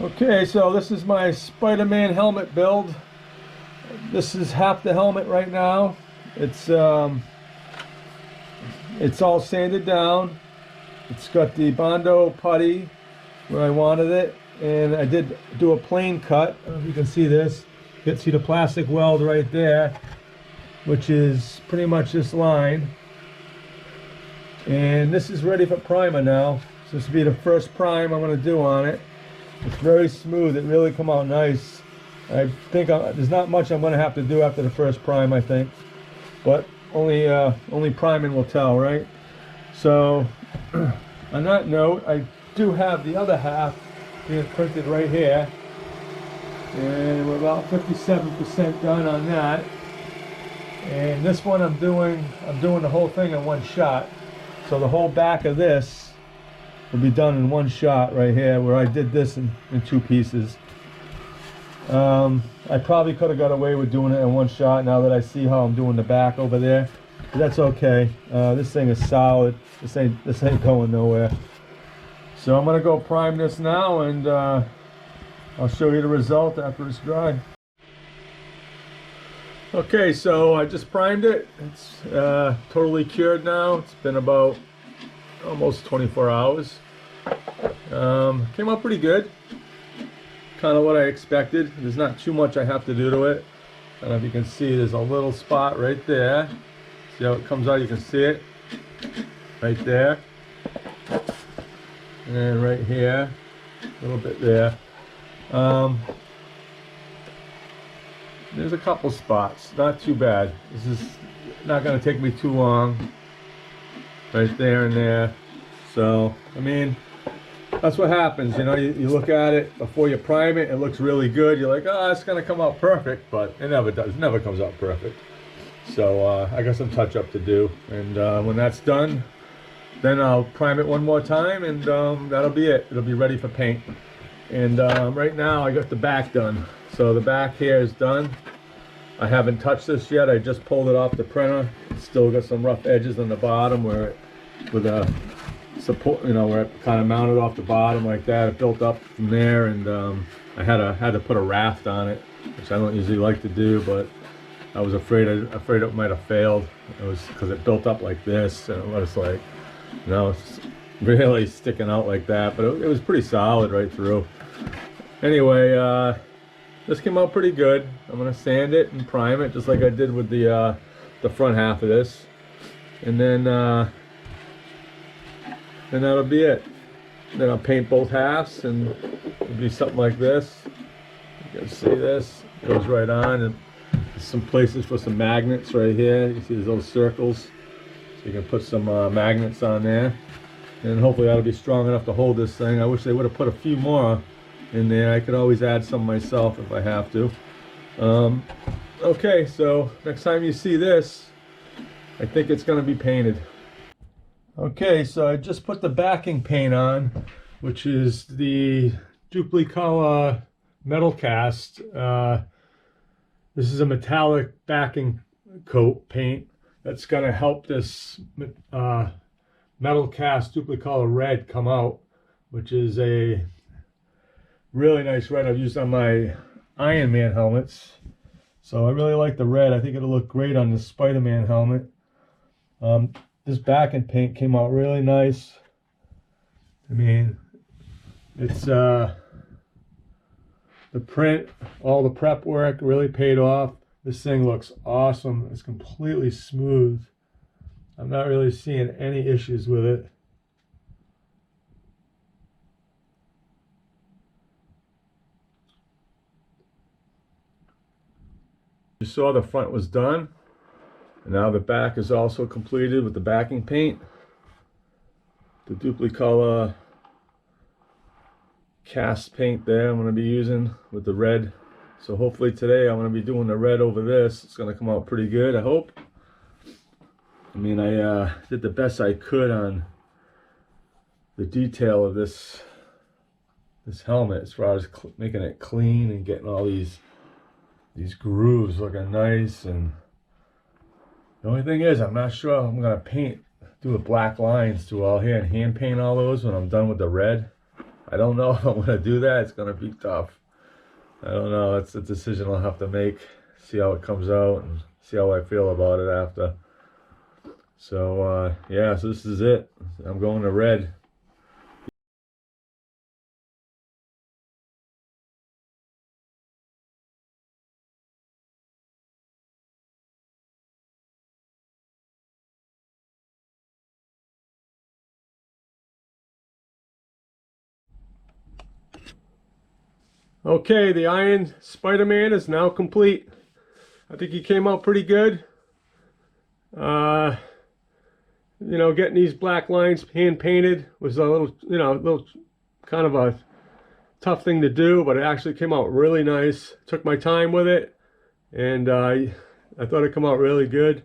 Okay, so this is my Spider-Man helmet build. This is half the helmet right now. It's all sanded down. It's got the Bondo putty where I wanted it, and I did do a plain cut. I don't know if you can see this. You can see the plastic weld right there, which is pretty much this line. And this is ready for primer now. So this will be the first prime I'm going to do on it. It's very smooth. It really come out nice. I think there's not much I'm going to have to do after the first prime, I think. But only priming will tell, right? So on that note, I do have the other half being printed right here. And we're about 57% done on that. And this one I'm doing the whole thing in one shot. So the whole back of this will be done in one shot right here, where I did this in two pieces. I probably could have got away with doing it in one shot now that I see how I'm doing the back over there. But that's okay. This thing is solid. This ain't going nowhere. So I'm gonna go prime this now, and I'll show you the result after it's dry. Okay, so I just primed it. It's totally cured now. It's been about almost 24 hours. Came out pretty good. Kind of what I expected. There's not too much I have to do to it. I don't know if you can see, there's a little spot right there. See how it comes out? You can see it right there. And right here, a little bit there. There's a couple spots, not too bad. This is not going to take me too long. Right there and there. So, I mean, that's what happens, you know. You look at it before you prime it, it looks really good. You're like, oh, it's going to come out perfect, but it never does. It never comes out perfect. So, I got some touch-up to do. And when that's done, then I'll prime it one more time, and that'll be it. It'll be ready for paint. And right now, I got the back done. So the back here is done. I haven't touched this yet. I just pulled it off the printer. It's still got some rough edges on the bottom where it, with a support, you know, where it kind of mounted off the bottom like that. It built up from there, and I had to put a raft on it, which I don't usually like to do, but I was afraid it might have failed. It was because it built up like this, and it was like, you know, it's really sticking out like that. But it was pretty solid right through. Anyway, this came out pretty good. I'm gonna sand it and prime it just like I did with the front half of this, and then that'll be it. Then I'll paint both halves, and it'll be something like this. You can see this goes right on, and there's some places for some magnets right here. You see those circles, so you can put some magnets on there, and hopefully that'll be strong enough to hold this thing. I wish they would have put a few more in there. I could always add some myself if I have to. Okay, so next time you see this, I think it's going to be painted. Okay, so I just put the backing paint on, which is the Duplicolor metal cast. This is a metallic backing coat paint that's going to help this metal cast Duplicolor red come out, which is a really nice red I've used on my Iron Man helmets. So I really like the red. I think it'll look great on the Spider-Man helmet. This backing paint came out really nice. I mean, it's the print, all the prep work really paid off. This thing looks awesome. It's completely smooth. I'm not really seeing any issues with it. You saw the front was done, and now the back is also completed with the backing paint. The Duplicolor cast paint there I'm going to be using with the red. So hopefully today I'm going to be doing the red over this. It's going to come out pretty good, I hope. I mean, I did the best I could on the detail of this helmet as far as making it clean and getting all these grooves looking nice. And the only thing is, I'm not sure I'm gonna do the black lines through all here and hand paint all those when I'm done with the red. I don't know if I'm gonna do that. It's gonna be tough. I don't know. It's a decision I'll have to make. See how it comes out and see how I feel about it after. So yeah, so this is it. I'm going to red. Okay, the Iron Spider-Man is now complete. I think he came out pretty good. Uh, getting these black lines hand painted was a little, a little kind of a tough thing to do, but it actually came out really nice. Took my time with it, and I thought it came out really good.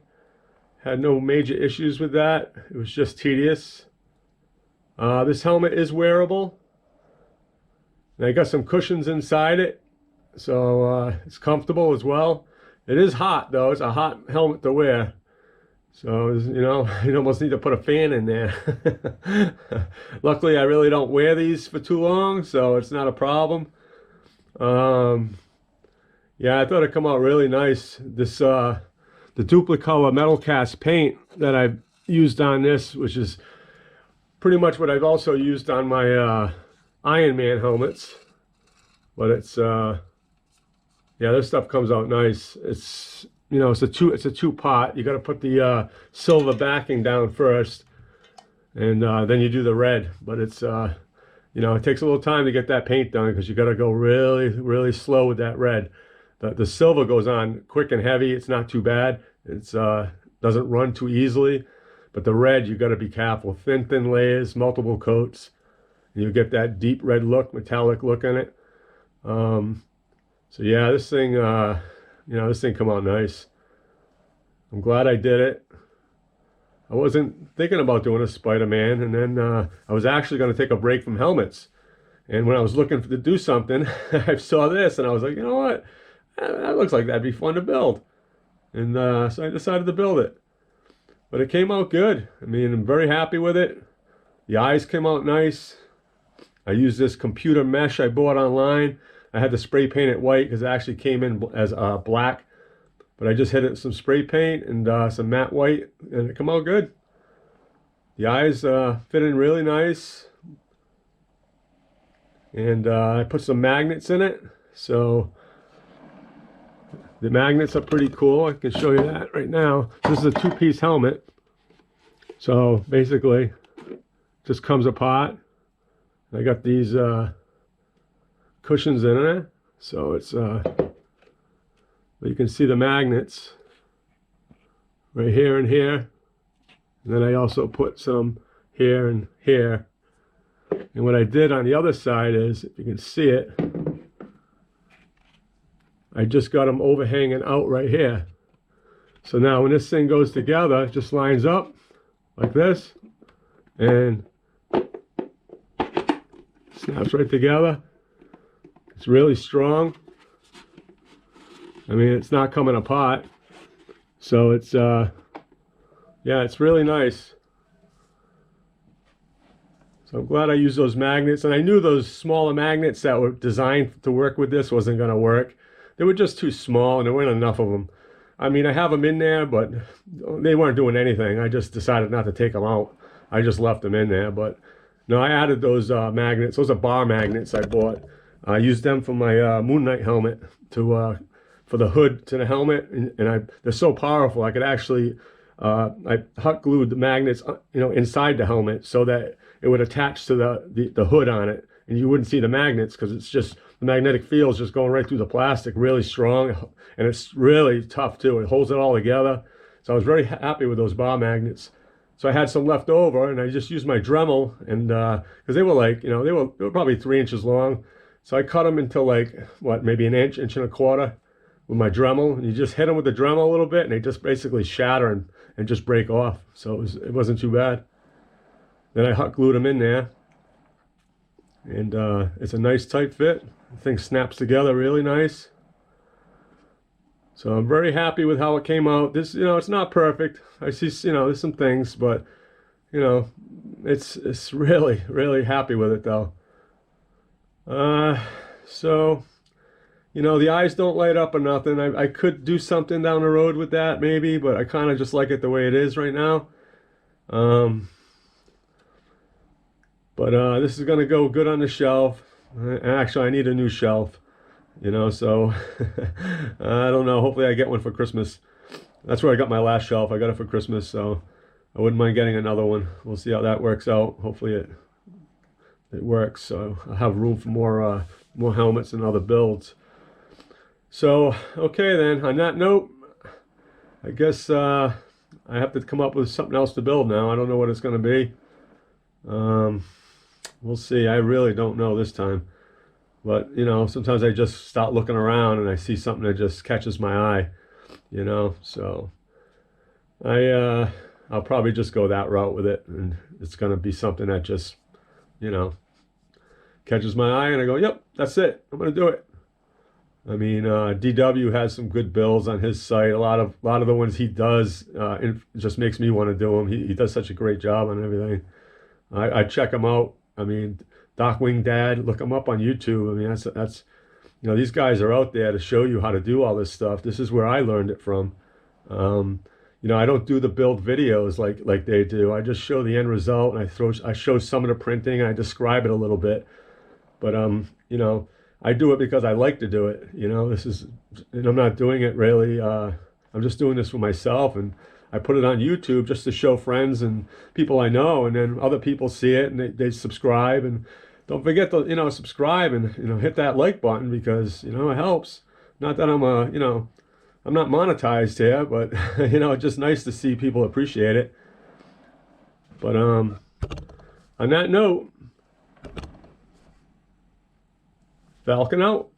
Had no major issues with that. It was just tedious. This helmet is wearable. And I got some cushions inside it, so it's comfortable as well. It is hot though. It's a hot helmet to wear. So, you almost need to put a fan in there. Luckily, I really don't wear these for too long, so it's not a problem. Yeah, I thought it come out really nice. This the Duplicolor metal cast paint that I've used on this, which is pretty much what I've also used on my Iron Man helmets. But it's yeah, this stuff comes out nice. It's it's a two pot. You got to put the silver backing down first, and then you do the red. But it's it takes a little time to get that paint done because you got to go really, really slow with that red. The silver goes on quick and heavy. It's not too bad. It's doesn't run too easily. But the red, you got to be careful. Thin layers, multiple coats. And you get that deep red look, metallic look in it. So yeah, this thing, this thing come out nice. I'm glad I did it. I wasn't thinking about doing a Spider-Man, and then I was actually going to take a break from helmets. And when I was looking to do something, I saw this, and I was like, you know what? That looks like that'd be fun to build. And so I decided to build it. But it came out good. I mean, I'm very happy with it. The eyes came out nice. I used this computer mesh I bought online. I had to spray paint it white because it actually came in as black. But I just hit it with some spray paint and some matte white, and it came out good. The eyes fit in really nice. And I put some magnets in it. So the magnets are pretty cool. I can show you that right now. This is a two-piece helmet. So basically, just comes apart. I got these cushions in it. So it's, you can see the magnets right here and here. And then I also put some here and here. And what I did on the other side is, if you can see it, I just got them overhanging out right here. So now when this thing goes together, it just lines up like this and snaps right together. It's really strong. I mean, it's not coming apart. So it's, yeah, it's really nice. So I'm glad I used those magnets. And I knew those smaller magnets that were designed to work with this wasn't going to work. They were just too small and there weren't enough of them. I mean, I have them in there, but they weren't doing anything. I just decided not to take them out. I just left them in there. But no, I added those magnets. Those are bar magnets I bought. I used them for my Moon Knight helmet for the hood to the helmet, and they're so powerful. I could actually I hot glued the magnets, inside the helmet so that it would attach to the hood on it, and you wouldn't see the magnets because it's just the magnetic field is just going right through the plastic, really strong, and it's really tough too. It holds it all together. So I was very happy with those bar magnets. So I had some left over, and I just used my Dremel, and because they were like, they were probably 3 inches long. So I cut them into like maybe an inch and a quarter with my Dremel, and you just hit them with the Dremel a little bit, and they just basically shatter and just break off. So it wasn't too bad. Then I hot glued them in there, and it's a nice tight fit. The thing snaps together really nice. So I'm very happy with how it came out. This, it's not perfect. I see, there's some things, but it's really, really happy with it though. So, you know, the eyes don't light up or nothing. I could do something down the road with that maybe, but I kind of just like it the way it is right now. Um, but this is gonna go good on the shelf. Actually, I need a new shelf, you know, so I don't know. Hopefully I get one for Christmas. That's where I got my last shelf. I got it for Christmas, so I wouldn't mind getting another one. We'll see how that works out. Hopefully it works. So I'll have room for more helmets and other builds. So okay then. On that note, I guess I have to come up with something else to build now. I don't know what it's going to be. Um, we'll see. I really don't know this time. But you know, sometimes I just start looking around and I see something that just catches my eye. You know, so I'll probably just go that route with it, and it's going to be something that just you know catches my eye, and I go, yep, that's it. I'm going to do it. I mean, DW has some good builds on his site. A lot of the ones he does, it just makes me want to do them. He does such a great job on everything. I check him out. I mean, Darkwing Dad, look him up on YouTube. I mean, that's you know these guys are out there to show you how to do all this stuff. This is where I learned it from. Um, you know, I don't do the build videos like they do. I just show the end result, and I show some of the printing. And I describe it a little bit. But you know, I do it because I like to do it. You know, and I'm not doing it really. I'm just doing this for myself, and I put it on YouTube just to show friends and people I know, and then other people see it and they subscribe. And don't forget to subscribe and hit that like button because it helps. Not that I'm not monetized here, but it's just nice to see people appreciate it. But on that note, Falcon out.